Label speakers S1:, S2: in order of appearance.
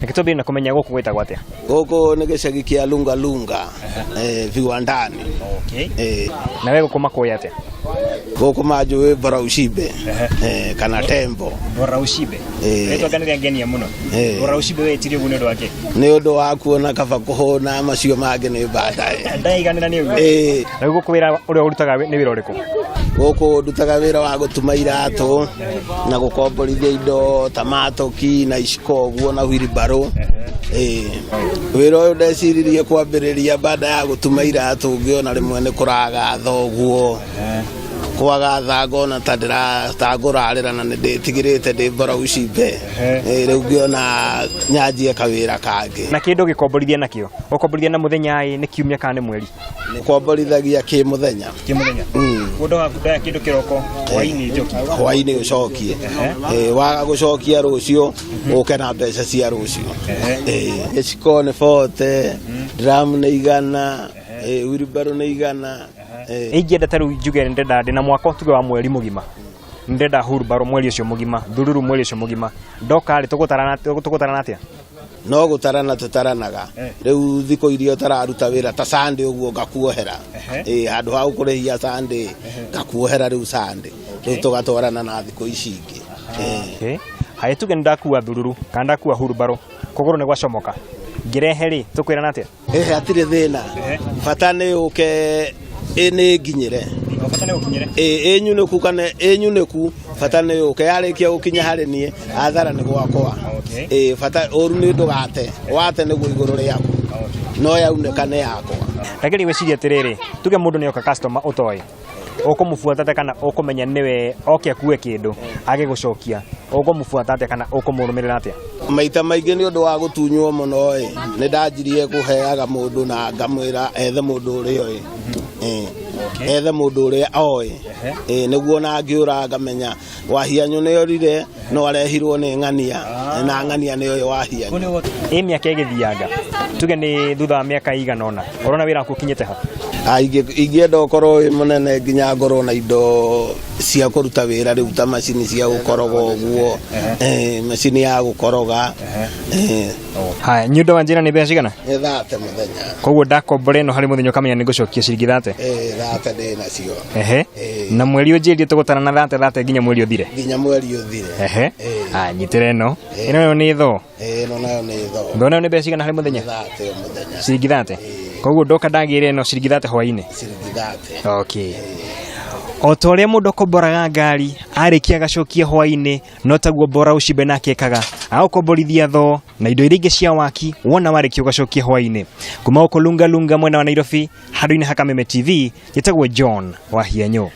S1: Nikitobiri na kumenya gũkũ gwĩtagwo atĩa?
S2: Gũkũ nĩ gĩcagi kĩa Lunga Lunga viwandani.
S1: Okay. Na wewe gũkũ makũĩ atĩa?
S2: Gũkũ manjũĩ Boraushibe kana Tembo.
S1: Boraushibe. Rĩtwa gani rĩangenia mũno? Boraushibe wetirie ũguo nĩ ũndũ wake?
S2: Nĩ ũndũ wa kuona kaba kũhũna macio mangĩ nĩ baadaye.
S1: Ndaiganĩra nĩ ũguo? Na gũkũ wĩra ũrĩa ũrutaga nĩ wĩra ũrĩkũ?
S2: Gũkũ ndutaga wĩra wa gũtuma iratũ na gũkomborithia indo ta matoki na iciko ũguo na wheelbarrow. Wĩra ũyũ ndeciririe kwambĩrĩria baada ya gũtuma iratũ ngĩona rĩmwe nĩ kũragatha ũguo. Kwagatha ngona ta ndĩratangũrarĩra na nĩndĩtigĩrĩte ndĩ Boraushibe. Rĩu ngĩona nyanjie kawĩra kangĩ. Na
S1: kĩndũ gĩkomborithia nakĩo? Ũkomborithia na mũthenya nĩ kiumia kana nĩ mweri?
S2: Nĩ komborithagia kĩ mũthenya.
S1: Kĩ mũthenya? Mũndũ wakũndaya kĩndũ kĩroko hwainĩ njoki? Hwainĩ
S2: ũcokie. Waga gũcokia rũciũ ũke na mbeca cia rũciũ. Gĩciko nĩ 40, drum nĩ 100, wheelbarrow nĩ 100.
S1: Ingĩenda ta rĩu njuge ndenda ndĩ na mwaka tuge wa mweri mũgima. Ndenda wheelbarrow mweri ũcio mũgima, thururu mweri ũcio mũgima. Ndoka rĩ tũgũtarana atĩa?
S2: No gũtarana tũtaranaga. Rĩu thikũ iria ũtararuta wĩra ta Sunday ũguo ngakuohera. Handũ ha kũrĩhia Sunday ngakuohera rĩu Sunday. Rĩu tũgatwarana na thikũ ici ingĩ.
S1: Haye tuge ndakuwa thururu kana ndakuwa wheelbarrow kũgũrũ nĩ gwacomoka. Ngĩrehe rĩ tũkwĩrana atĩa?
S2: Hatirĩ thĩna. Bata nĩ ũke nĩ nginyĩre.
S1: Bata nĩ ũkinyĩre?
S2: Nyunĩku kana nyunĩku bata nĩ ũke yarĩkia gũkinya harĩ niĩ athara nĩ gwakwa. Bata ũru nĩ ndũgate wate nĩguo igũrũ rĩaku. No yaunĩka nĩ yakwa.
S1: Lakini weciria atĩrĩrĩ tuge mũndũ nĩ oka customer ũtoĩ ũkũmũbuata atĩa kana ũkũmenya nĩwe oke akue kĩndũ age gũcokia ũkũmũbuata atĩa kana ũkũmũrũmĩrĩra atĩa?
S2: Maita maingĩ nĩ ũndũ wa gũtunywo mũno nĩ ndanjirie kũheaga mũndũ na ngamwĩra ethe mũndũ ũrĩa oĩ. Ethe mũndũ ũrĩa oĩ nĩguo na ngĩũra ngamenya wahianyũ nĩ orire no arehirwo nĩ ng'ania na ng'ania nĩ ũyũ wahianyũ.
S1: Mĩaka ĩgĩthianga tuge nĩ thutha wa mĩaka igana ũna ũrona wĩra waku ũkinyĩte ha?
S2: Ingĩenda ũkorwo wĩ mũnene nginya ngorwo na indo cia kũruta wĩra rĩu ta macini cia gũkoroga ũguo, macini ya gũkoroga.
S1: Haya nyundo wa njĩra nĩ mbeca cigana?
S2: 30 mũthenya.
S1: Koguo ndakombora ĩno harĩ mũthenya ũkamenya nĩ ngũcokia ciringi 30?
S2: 30 ndĩ nacio.
S1: Na mweri ũnjĩrie tũgũtarana na 30 nginya mweri ũthire?
S2: Nginya mweri ũthire.
S1: Nyitĩra ĩno. Ĩno nĩ tho?
S2: Ĩno nayo nĩ tho.
S1: Thona nayo nĩ mbeca cigana harĩ mũthenya?
S2: 30 mũthenya.
S1: Ciringi 30? Koguo ndoka ndagĩre ĩno ciringi 30 hwainĩ?
S2: Ciringi 30.
S1: Okay. O ta ũrĩa mũndũ akomboraga ngari arĩkia agacokia hwainĩ no taguo Boraushibe nake ekaga agũkomborithia tho na indo iria ingĩ cia waki wona warĩkia ũgacokia hwainĩ. Kuma gũkũ Lunga Lunga mwena wa Nairobi handũ-inĩ ha Kameme TV njĩtagwo John Wahianyũ.